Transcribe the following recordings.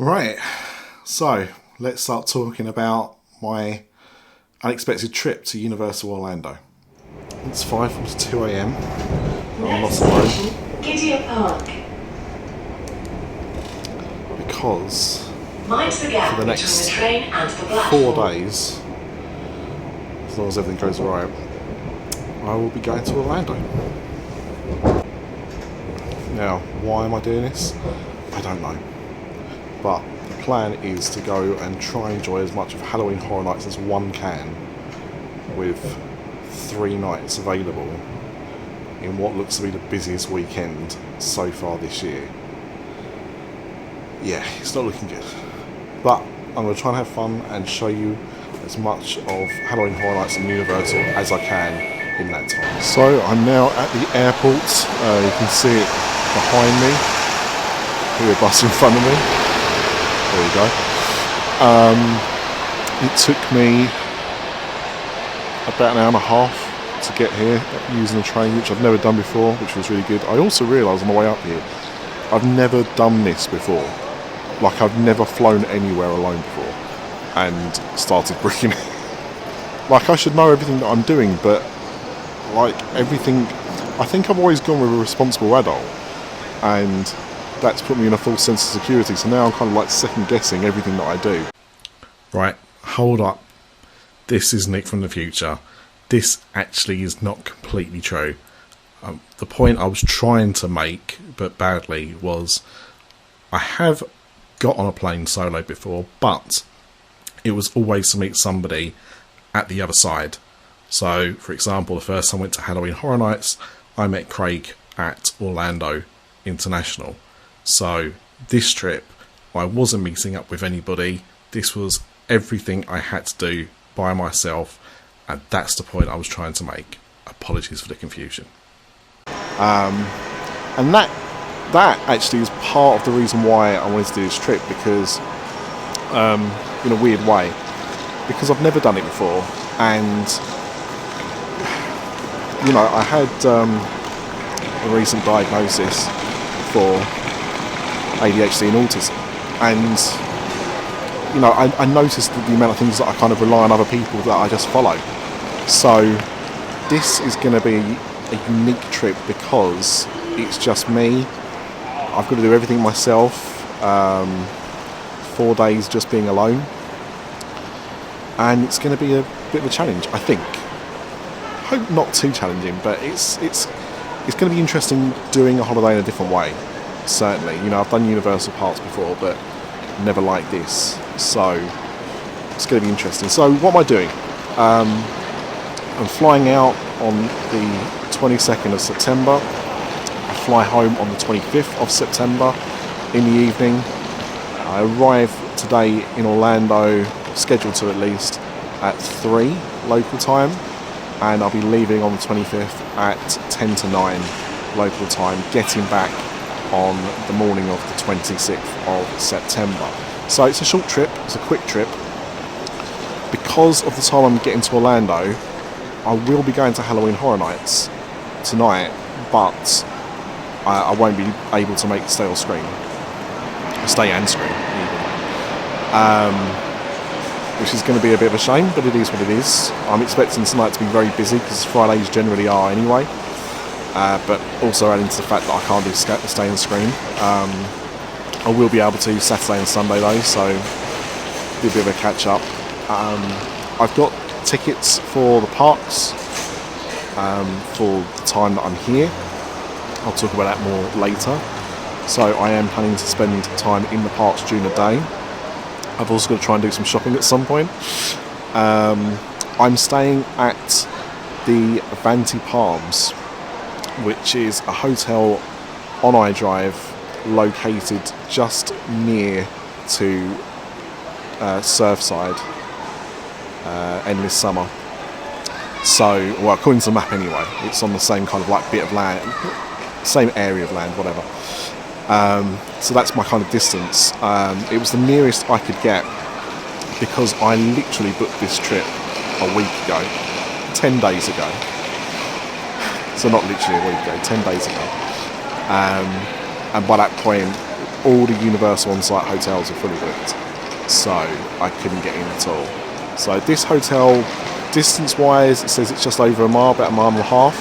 Right, so let's start talking about my unexpected trip to Universal Orlando. It's 5:42 a.m. I'm lost alone because for the next 4 days, as long as everything goes right, I will be going to Orlando. Now, why am I doing this? I don't know. But the plan is to go and try and enjoy as much of Halloween Horror Nights as one can, with 3 nights available in what looks to be the busiest weekend so far this year. Yeah, it's not looking good. But I'm going to try and have fun and show you as much of Halloween Horror Nights and Universal as I can in that time. So I'm now at the airport. You can see it behind me. Here, a bus in front of me. There we go. It took me about an hour and a half to get here using the train, which I've never done before, which was really good. I also realised on my way up here, I've never done this before. Like, I've never flown anywhere alone before and started booking it. Like, I should know everything that I'm doing, but like everything, I think I've always gone with a responsible adult, and that's put me in a false sense of security. So now I'm kind of like second guessing everything that I do. Right, hold up. This is Nick from the future. This actually is not completely true. The point I was trying to make, but badly, was I have got on a plane solo before, but it was always to meet somebody at the other side. So, for example, the first time I went to Halloween Horror Nights, I met Craig at Orlando International. So this trip, I wasn't meeting up with anybody. This was everything I had to do by myself, and that's the point I was trying to make. Apologies for the confusion. And that actually is part of the reason why I wanted to do this trip, because in a weird way, because I've never done it before, and you know, I had a recent diagnosis for ADHD and autism, and you know, I noticed the amount of things that I kind of rely on other people that I just follow. So this is going to be a unique trip because it's just me. I've got to do everything myself. 4 days just being alone, and it's going to be a bit of a challenge, I think. Hope not too challenging, but it's going to be interesting doing a holiday in a different way. Certainly, you know, I've done Universal parks before, but never like this, so it's going to be interesting. So what am I doing? I'm flying out on the 22nd of September. I fly home on the 25th of September in the evening. I arrive today in Orlando, scheduled to at least, at 3 local time, and I'll be leaving on the 25th at 10 to 9 local time, getting back on the morning of the 26th of September. So it's a short trip, it's a quick trip. Because of the time I'm getting to Orlando, I will be going to Halloween Horror Nights tonight, but I won't be able to make stay and screen even. Which is going to be a bit of a shame, but it is what it is. I'm expecting tonight to be very busy, because Fridays generally are anyway. But also adding to the fact that I can't do stay and screen. I will be able to Saturday and Sunday though, so be a bit of a catch up. I've got tickets for the parks for the time that I'm here. I'll talk about that more later. So I am planning to spend time in the parks during the day. I've also got to try and do some shopping at some point. I'm staying at the Vanity Palms, which is a hotel on iDrive located just near to Surfside, Endless Summer. So, well, according to the map anyway, it's on the same kind of like bit of land, same area of land, whatever. So that's my kind of distance. It was the nearest I could get because I literally booked this trip a week ago, 10 days ago. So not literally a week ago, 10 days ago. And by that point, all the Universal on-site hotels are fully booked, so I couldn't get in at all. So this hotel, distance-wise, it says it's just over a mile, about a mile and a half.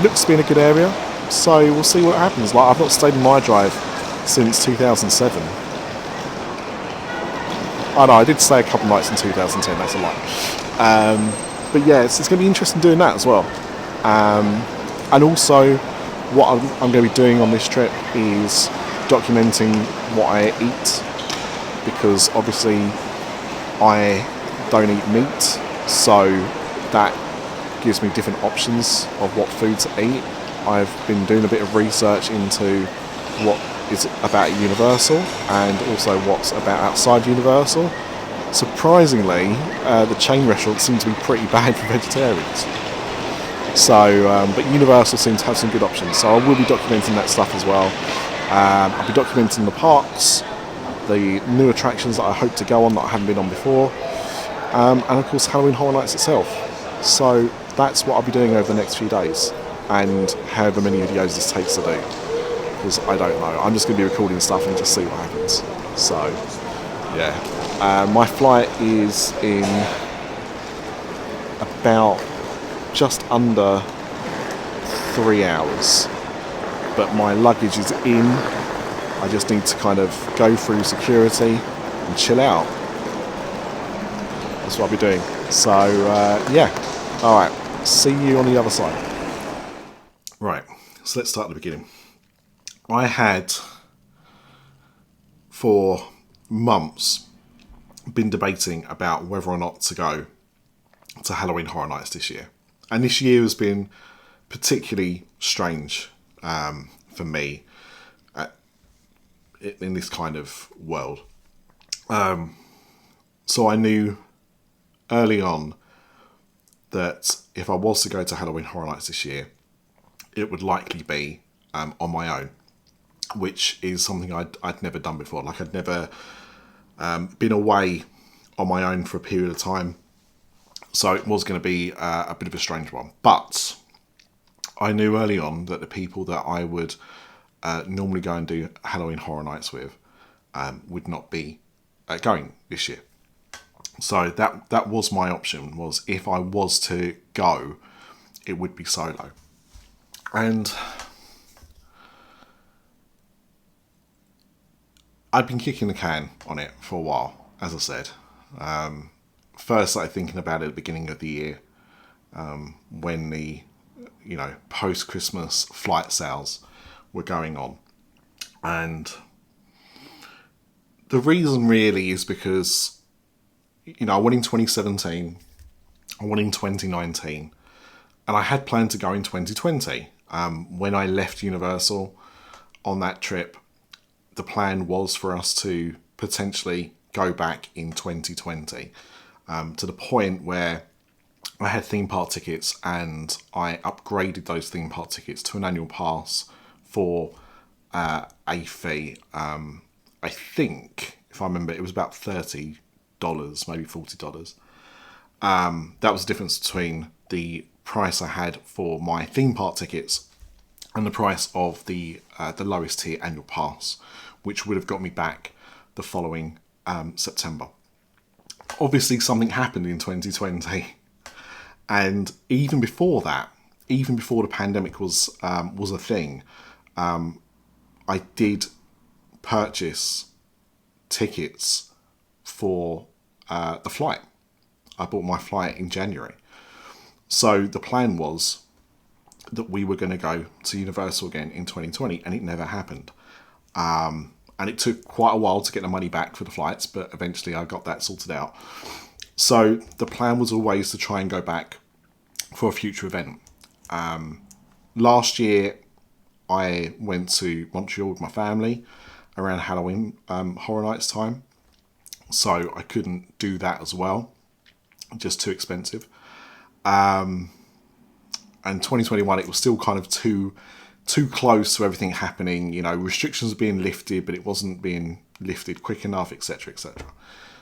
Looks to be in a good area, so we'll see what happens. Like, I've not stayed in my drive since 2007. Oh no, I did stay a couple of nights in 2010, that's a lie. But yeah, it's going to be interesting doing that as well. And also, what I'm going to be doing on this trip is documenting what I eat, because obviously I don't eat meat, so that gives me different options of what food to eat. I've been doing a bit of research into what is about Universal and also what's about outside Universal. Surprisingly, the chain restaurants seem to be pretty bad for vegetarians. So, but Universal seems to have some good options, so I will be documenting that stuff as well. I'll be documenting the parks, the new attractions that I hope to go on that I haven't been on before, and of course Halloween Horror Nights itself. So that's what I'll be doing over the next few days, and however many videos this takes to do, because I don't know. I'm just going to be recording stuff and just see what happens. So, yeah. My flight is in about just under 3 hours, but my luggage is in. I just need to kind of go through security and chill out. That's what I'll be doing. So, yeah. Alright, see you on the other side. Right, so let's start at the beginning. I had, for months, been debating about whether or not to go to Halloween Horror Nights this year. And this year has been particularly strange for me in this kind of world. So I knew early on that if I was to go to Halloween Horror Nights this year, it would likely be on my own, which is something I'd never done before. Like, I'd never been away on my own for a period of time. So it was going to be a bit of a strange one. But I knew early on that the people that I would normally go and do Halloween Horror Nights with would not be going this year. So that was my option, was if I was to go, it would be solo. And I'd been kicking the can on it for a while, as I said. First started thinking about it at the beginning of the year, when the, post-Christmas flight sales were going on. And the reason really is because, I went in 2017, I went in 2019, and I had planned to go in 2020. When I left Universal on that trip, the plan was for us to potentially go back in 2020, to the point where I had theme park tickets and I upgraded those theme park tickets to an annual pass for a fee. I think, if I remember, it was about $30, maybe $40. That was the difference between the price I had for my theme park tickets and the price of the lowest tier annual pass, which would have got me back the following September. Obviously, something happened in 2020, and even before that, even before the pandemic was a thing, I did purchase tickets for the flight. I bought my flight in January. So the plan was that we were going to go to Universal again in 2020, and it never happened. And it took quite a while to get the money back for the flights, but eventually I got that sorted out. So the plan was always to try and go back for a future event. Last year, I went to Montreal with my family around Halloween Horror Nights time. So I couldn't do that as well. Just too expensive. And 2021, it was still kind of too close to everything happening. Restrictions were being lifted, but it wasn't being lifted quick enough, etc., etc.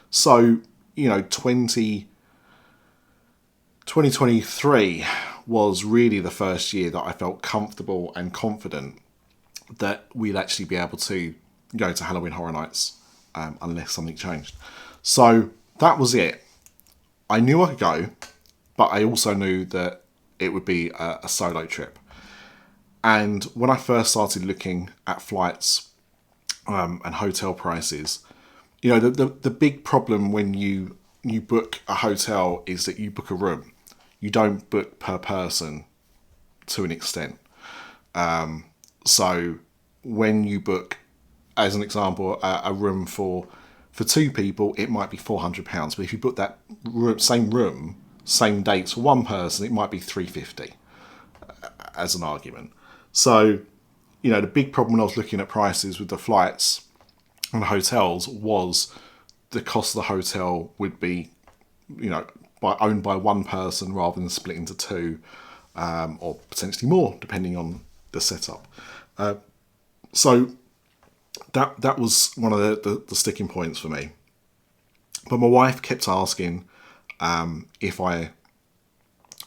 So, 2023 was really the first year that I felt comfortable and confident that we'd actually be able to go to Halloween Horror Nights unless something changed. So that was it. I knew I could go, but I also knew that it would be a solo trip. And when I first started looking at flights and hotel prices, you know, the big problem when you book a hotel is that you book a room. You don't book per person to an extent. So when you book, as an example, a room for 2 people, it might be £400. But if you book that same room, same dates for one person, it might be £350, as an argument. So, you know, the big problem when I was looking at prices with the flights and the hotels was the cost of the hotel would be, you know, owned by one person rather than split into 2, or potentially more, depending on the setup. So that was one of the sticking points for me. But my wife kept asking if I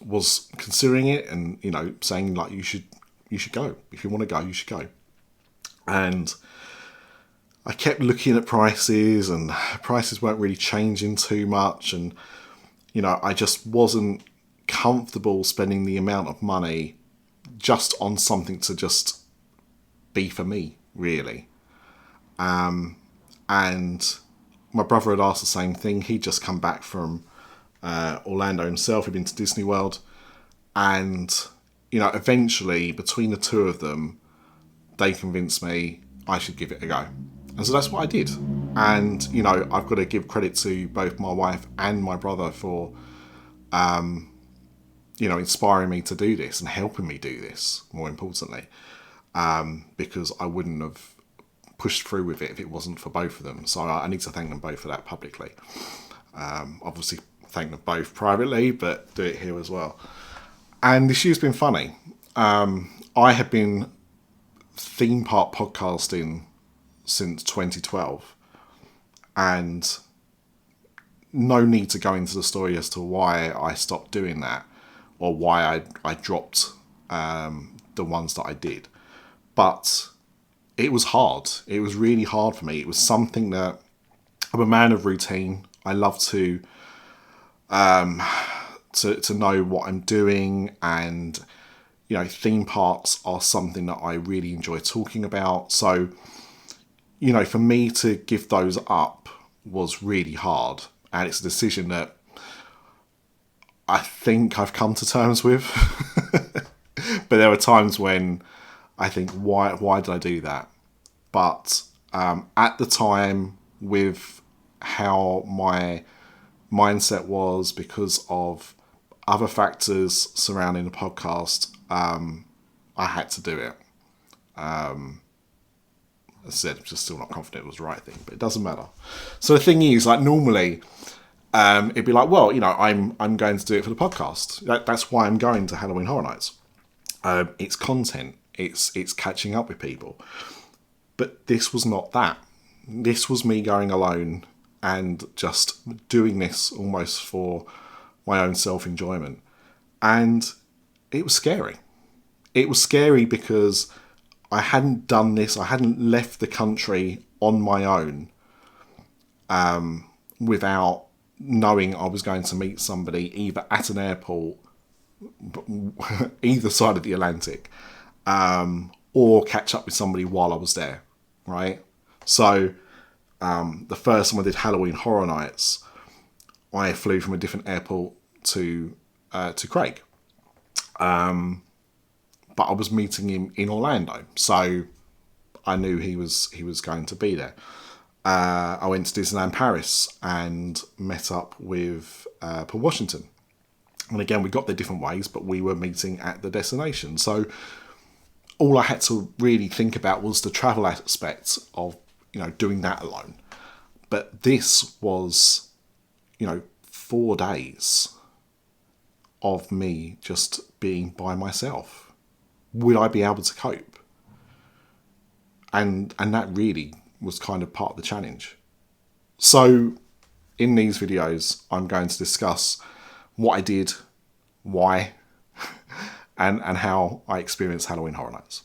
was considering it, and, you know, saying like, you should go. If you want to go, you should go. And I kept looking at prices, and prices weren't really changing too much, and, you know, I just wasn't comfortable spending the amount of money just on something to just be for me, really. And my brother had asked the same thing. He'd just come back from Orlando himself. He'd been to Disney World. And, you know, eventually, between the two of them, they convinced me I should give it a go. And so that's what I did. And, you know, I've got to give credit to both my wife and my brother for, you know, inspiring me to do this and helping me do this, more importantly, because I wouldn't have pushed through with it if it wasn't for both of them. So I need to thank them both for that publicly. Obviously, thank them both privately, but do it here as well. And this year's been funny. I have been theme park podcasting since 2012, and no need to go into the story as to why I stopped doing that or why I dropped the ones that I did. But it was hard. It was really hard for me. It was something that I'm a man of routine. I love to know what I'm doing, and, you know, theme parks are something that I really enjoy talking about. So, you know, for me to give those up was really hard, and it's a decision that I think I've come to terms with. But there were times when I think, why did I do that? But at the time, with how my mindset was, because of other factors surrounding the podcast, I had to do it. As I said, I'm just still not confident it was the right thing, but it doesn't matter. So the thing is, like, normally it'd be like, well, you know, I'm going to do it for the podcast. That's why I'm going to Halloween Horror Nights. It's content. It's catching up with people. But this was not that. This was me going alone and just doing this almost for my own self-enjoyment. And it was scary. It was scary because I hadn't done this. I hadn't left the country on my own without knowing I was going to meet somebody either at an airport, either side of the Atlantic, or catch up with somebody while I was there, right? So the first time I did Halloween Horror Nights, I flew from a different airport to Craig. But I was meeting him in Orlando, so I knew he was going to be there. I went to Disneyland Paris and met up with Paul Washington. And again, we got there different ways, but we were meeting at the destination. So all I had to really think about was the travel aspect of, you know, doing that alone. But this was, you know, 4 days of me just being by myself. Would I be able to cope? And that really was kind of part of the challenge. So in these videos, I'm going to discuss what I did, why, and how I experienced Halloween Horror Nights.